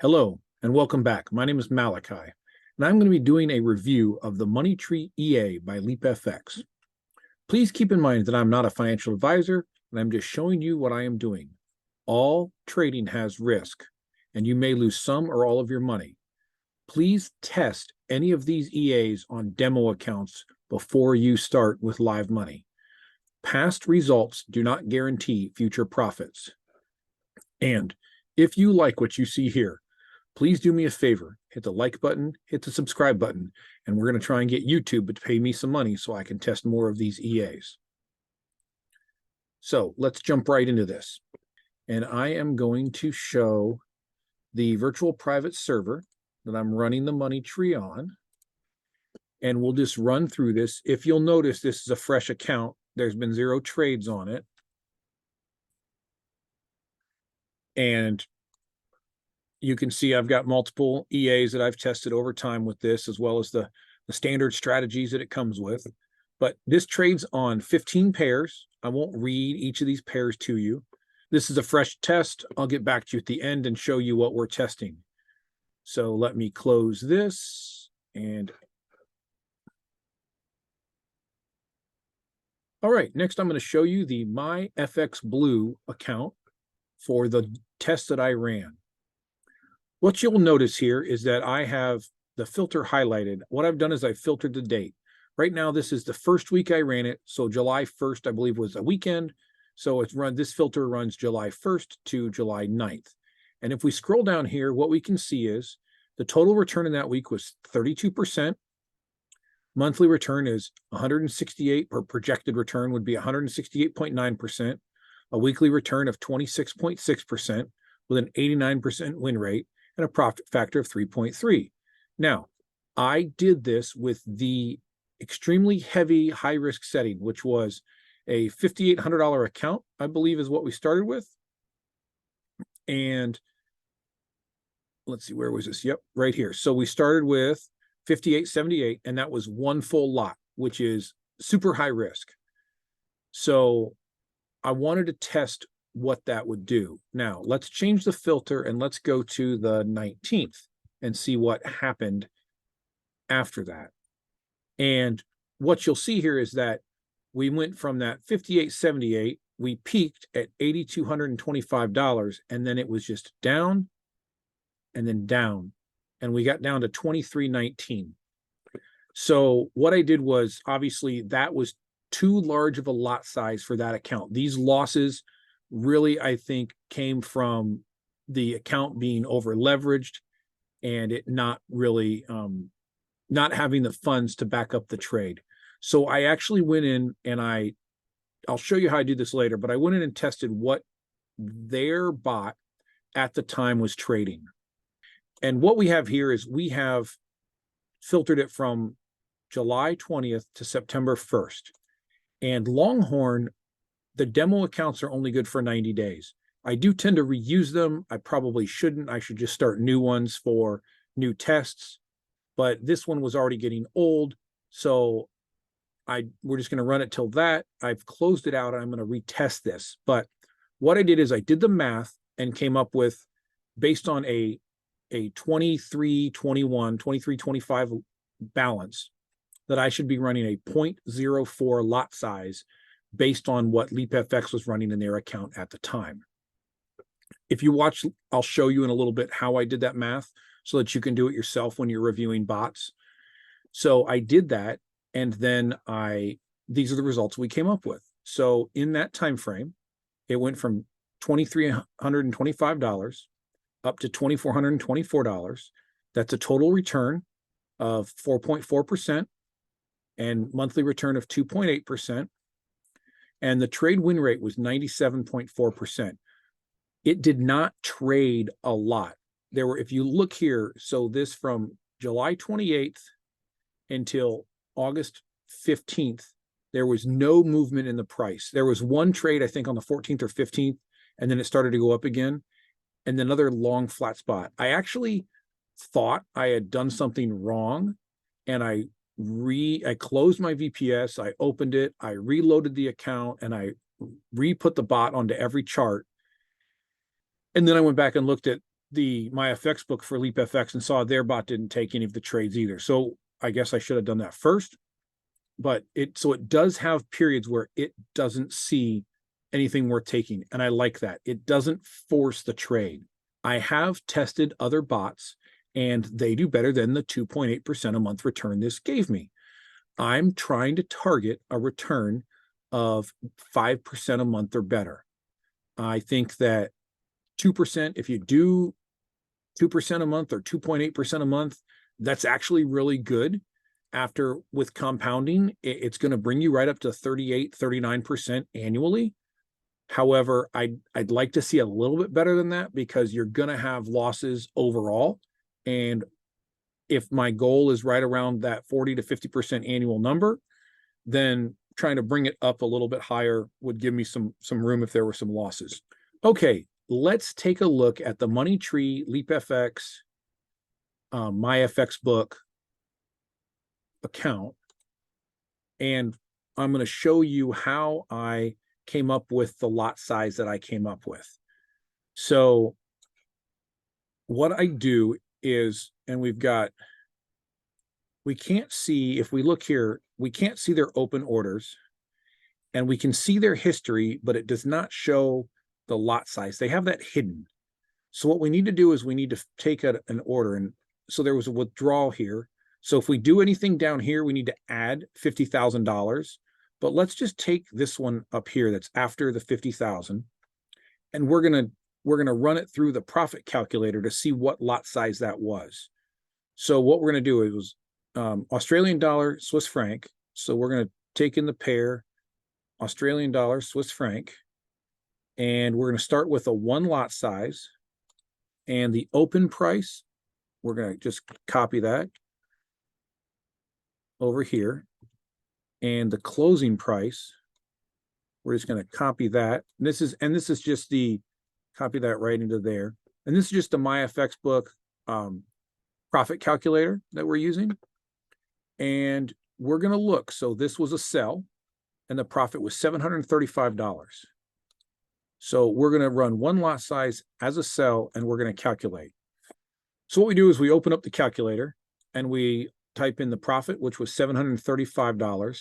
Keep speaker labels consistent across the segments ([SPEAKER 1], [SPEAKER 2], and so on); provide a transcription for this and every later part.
[SPEAKER 1] Hello, and welcome back. My name is Malachi, and I'm going to be doing a review of the Money Tree EA by LeapFX. Please keep in mind that I'm not a financial advisor, and I'm just showing you what I am doing. All trading has risk, and you may lose some or all of your money. Please test any of these EAs on demo accounts before you start with live money. Past results do not guarantee future profits. And if you like what you see here, please do me a favor, hit the like button, hit the subscribe button, and we're going to try and get YouTube to pay me some money so I can test more of these EAs. So let's jump right into this. And I am going to show the virtual private server that I'm running the Money Tree on. And we'll just run through this. If you'll notice, this is a fresh account. There's been 0 trades on it. And you can see I've got multiple EAs that I've tested over time with this, as well as the standard strategies that it comes with. But this trades on 15 pairs. I won't read each of these pairs to you. This is a fresh test. I'll get back to you at the end and show you what we're testing. So let me close this. And all right, next I'm going to show you the My FX Blue account for the test that I ran. What you'll notice here is that I have the filter highlighted. What I've done is I've filtered the date. Right now, this is the first week I ran it. So July 1st, I believe, was a weekend. So it's run. This filter runs July 1st to July 9th. And if we scroll down here, what we can see is the total return in that week was 32%. Monthly return is 168, or projected return would be 168.9%. A weekly return of 26.6% with an 89% win rate and a profit factor of 3.3. Now, I did this with the extremely heavy high risk setting, which was a $5,800 account, I believe is what we started with. And let's see, where was this? Yep, right here. So we started with 58.78, and that was one full lot, which is super high risk. So I wanted to test what that would do. Now, let's change the filter and let's go to the 19th and see what happened after that. And what you'll see here is that we went from that 58.78, we peaked at $8,225, and then it was just down and then down, and we got down to 23.19. So what I did was, obviously, that was too large of a lot size for that account. These losses really, I think, came from the account being over leveraged and it not really not having the funds to back up the trade. So I actually went in and I'll show you how I do this later, but I went in and tested what their bot at the time was trading. And what we have here is we have filtered it from July 20th to September 1st. And Longhorn, the demo accounts are only good for 90 days. I do tend to reuse them. I probably shouldn't. I should just start new ones for new tests. But this one was already getting old. So we're just going to run it till that. I've closed it out and I'm going to retest this. But what I did is I did the math and came up with, based on a 23.21, 23.25 balance, that I should be running a 0.04 lot size based on what LeapFX was running in their account at the time. If you watch, I'll show you in a little bit how I did that math so that you can do it yourself when you're reviewing bots. So I did that, and then these are the results we came up with. So in that time frame, it went from $2,325 up to $2,424. That's a total return of 4.4% and monthly return of 2.8%. And the trade win rate was 97.4%. It did not trade a lot. There were, if you look here, so this from July 28th until August 15th, there was no movement in the price. There was one trade, I think, on the 14th or 15th, and then it started to go up again, and then another long flat spot. I actually thought I had done something wrong, and I closed my VPS, I opened it, I reloaded the account, and I re-put the bot onto every chart. And then I went back and looked at my FX book for Leap FX and saw their bot didn't take any of the trades either. So I guess I should have done that first. But it does have periods where it doesn't see anything worth taking. And I like that. It doesn't force the trade. I have tested other bots and they do better than the 2.8% a month return this gave me. I'm trying to target a return of 5% a month or better. I think that 2%, if you do 2% a month or 2.8% a month, that's actually really good. After with compounding, it's going to bring you right up to 38, 39% annually. However, I'd like to see a little bit better than that because you're going to have losses overall. And if my goal is right around that 40 to 50% annual number, then trying to bring it up a little bit higher would give me some room if there were some losses. Okay, let's take a look at the Money Tree, Leap FX, my FX book account. And I'm going to show you how I came up with the lot size that I came up with. So what I do is, and we can't see, if we look here, we can't see their open orders and we can see their history, but it does not show the lot size. They have that hidden. So what we need to do is we need to take an order. And so there was a withdrawal here. So if we do anything down here, we need to add $50,000. But let's just take this one up here that's after the 50,000, and we're gonna run it through the profit calculator to see what lot size that was. So what we're gonna do is Australian dollar, Swiss franc. So we're gonna take in the pair Australian dollar, Swiss franc, and we're gonna start with a 1 lot size, and the open price, we're gonna just copy that over here. And the closing price, we're just going to copy that. And this is just the copy that right into there. And this is just the MyFX book profit calculator that we're using. And we're going to look. So this was a sell and the profit was $735. So we're going to run 1 lot size as a sell and we're going to calculate. So what we do is we open up the calculator and we type in the profit, which was $735.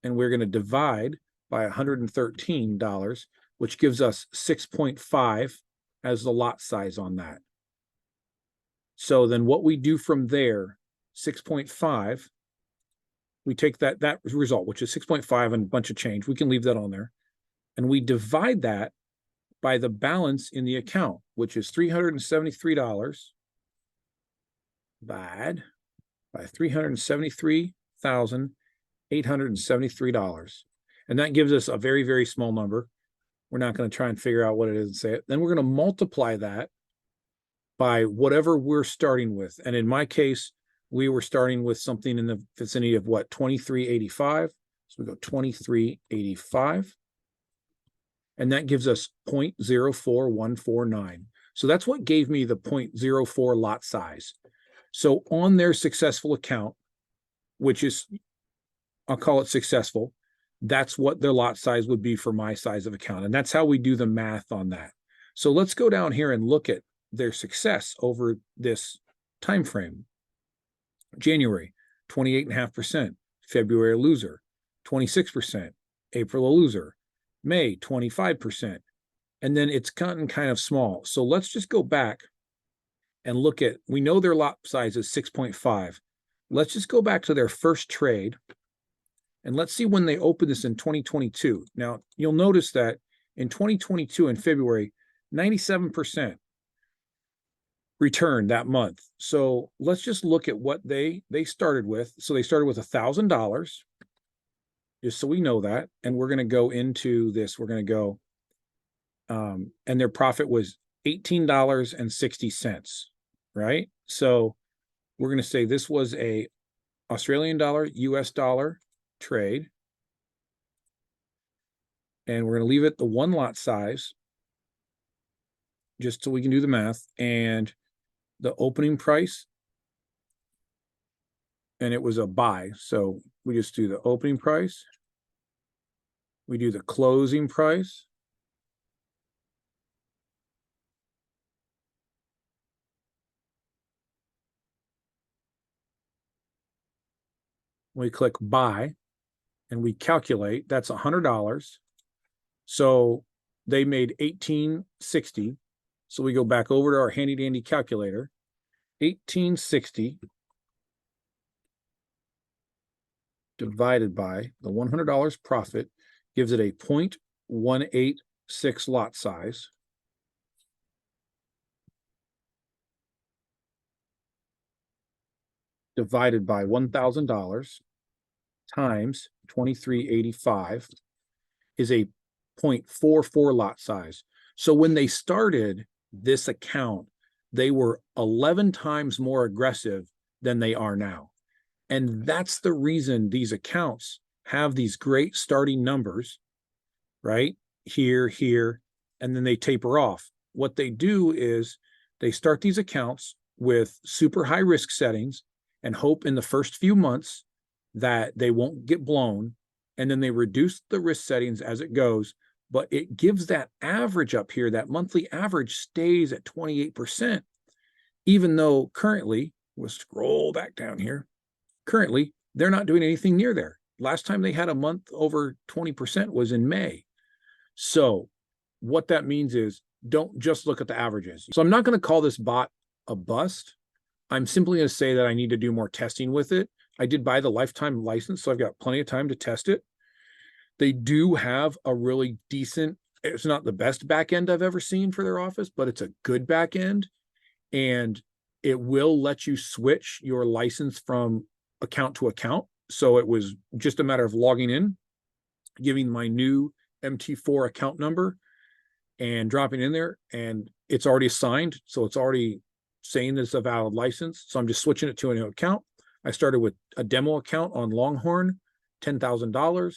[SPEAKER 1] And we're going to divide by $113, which gives us 6.5 as the lot size on that. So then what we do from there, 6.5, we take that result, which is 6.5 and a bunch of change. We can leave that on there. And we divide that by the balance in the account, which is $373, divide by $373,873. And that gives us a very, very small number. We're not going to try and figure out what it is and say it. Then we're going to multiply that by whatever we're starting with. And in my case, we were starting with something in the vicinity of what, 2385. So we go 2385. And that gives us 0.04149. So that's what gave me the 0.04 lot size. So on their successful account, which is, I'll call it successful, that's what their lot size would be for my size of account. And that's how we do the math on that. So let's go down here and look at their success over this time frame. January, 28.5%. February, a loser, 26%. April, a loser. May, 25%. And then it's gotten kind of small. So let's just go back and look at, we know their lot size is 6.5. Let's just go back to their first trade and let's see when they opened this in 2022. Now, you'll notice that in 2022 in February, 97% return that month. So let's just look at what they started with. So they started with $1,000, just so we know that. And we're going to go into this. We're going to go, and their profit was $18.60, right? So we're going to say this was a Australian dollar, US dollar trade. And we're going to leave it the 1 lot size, just so we can do the math. And the opening price, and it was a buy. So we just do the opening price. We do the closing price. We click buy and we calculate. That's $100. So they made $18.60. So we go back over to our handy dandy calculator. $18.60 divided by the $100 profit gives it a 0.186 lot size. Divided by $1,000 times 2385 is a 0.44 lot size. So when they started this account, they were 11 times more aggressive than they are now. And that's the reason these accounts have these great starting numbers, right? Here, and then they taper off. What they do is they start these accounts with super high risk settings and hope in the first few months that they won't get blown. And then they reduce the risk settings as it goes, but it gives that average up here, that monthly average stays at 28%, even though currently, we'll scroll back down here, currently, they're not doing anything near there. Last time they had a month over 20% was in May. So what that means is don't just look at the averages. So I'm not going to call this bot a bust. I'm simply going to say that I need to do more testing with it. I did buy the lifetime license, so I've got plenty of time to test it. They do have a really decent, it's not the best back end I've ever seen for their office, but it's a good back end. And it will let you switch your license from account to account. So it was just a matter of logging in, giving my new MT4 account number and dropping in there, and it's already assigned. So it's already saying that it's a valid license. So I'm just switching it to a new account. I started with a demo account on Longhorn, $10,000,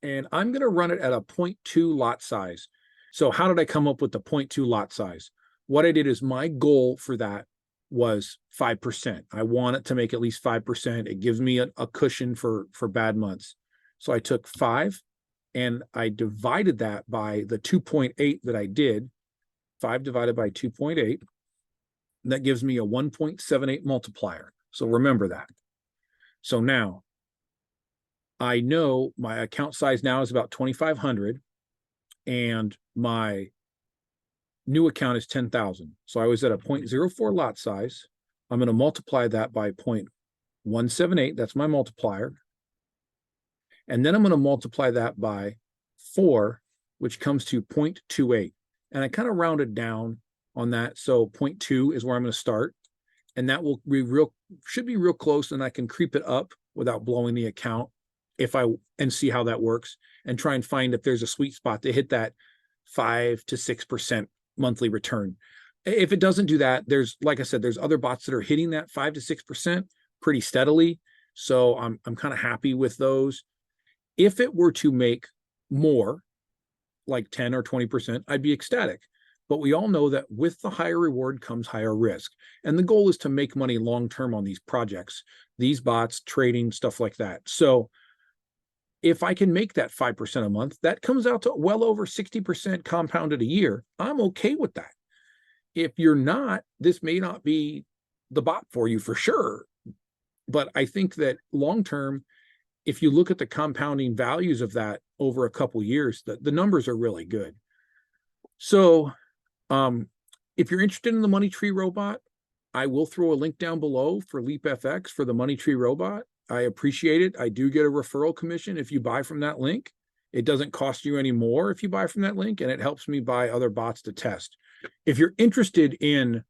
[SPEAKER 1] and I'm going to run it at a 0.2 lot size. So how did I come up with the 0.2 lot size? What I did is my goal for that was 5%. I want it to make at least 5%. It gives me a cushion for bad months. So I took 5 and I divided that by the 2.8 that I did. 5 divided by 2.8. That gives me a 1.78 multiplier. So remember that. So now I know my account size now is about 2,500 and my new account is 10,000. So I was at a 0.04 lot size. I'm going to multiply that by 0.178. That's my multiplier. And then I'm going to multiply that by 4, which comes to 0.28. And I kind of rounded down on that. So 0.2 is where I'm going to start. And that will be should be real close, and I can creep it up without blowing the account and see how that works and try and find if there's a sweet spot to hit that 5 to 6% monthly return. If it doesn't do that, like I said, there's other bots that are hitting that 5 to 6% pretty steadily. So I'm kind of happy with those. If it were to make more, like 10 or 20%, I'd be ecstatic. But we all know that with the higher reward comes higher risk. And the goal is to make money long-term on these projects, these bots, trading, stuff like that. So if I can make that 5% a month, that comes out to well over 60% compounded a year. I'm okay with that. If you're not, this may not be the bot for you for sure. But I think that long-term, if you look at the compounding values of that over a couple years, the numbers are really good. So if you're interested in the Money Tree robot, I will throw a link down below for LeapFX for the Money Tree robot. I appreciate it. I do get a referral commission if you buy from that link. It doesn't cost you any more if you buy from that link, and it helps me buy other bots to test. If you're interested in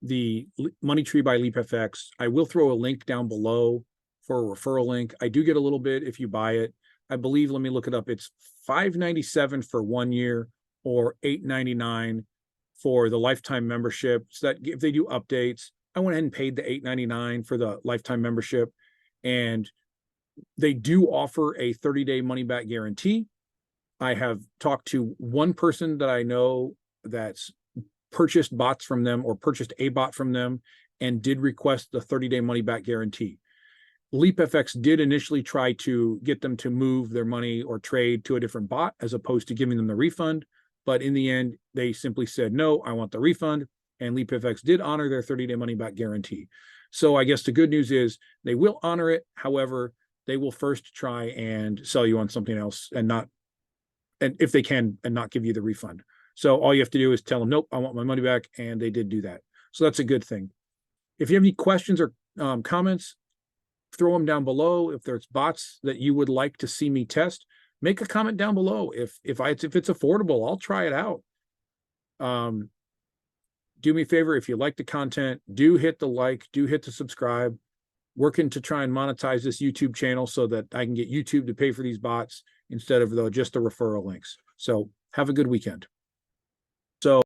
[SPEAKER 1] the Money Tree by LeapFX, I will throw a link down below for a referral link. I do get a little bit if you buy it. I believe, let me look it up. It's $5.97 for 1 year or $8.99 for the lifetime membership. So that if they do updates, I went ahead and paid the $8.99 for the lifetime membership. And they do offer a 30-day money-back guarantee. I have talked to one person that I know that's purchased bots from them or purchased a bot from them and did request the 30-day money-back guarantee. LeapFX did initially try to get them to move their money or trade to a different bot as opposed to giving them the refund. But in the end, they simply said, no, I want the refund. And LeapFX did honor their 30-day money-back guarantee. So I guess the good news is they will honor it. However, they will first try and sell you on something else and if they can, and not give you the refund. So all you have to do is tell them, nope, I want my money back. And they did do that. So that's a good thing. If you have any questions or comments, throw them down below. If there's bots that you would like to see me test, make a comment down below. If it's affordable, I'll try it out. Do me a favor, if you like the content, do hit the like, do hit the subscribe. Working to try and monetize this YouTube channel so that I can get YouTube to pay for these bots instead of just the referral links. So have a good weekend. So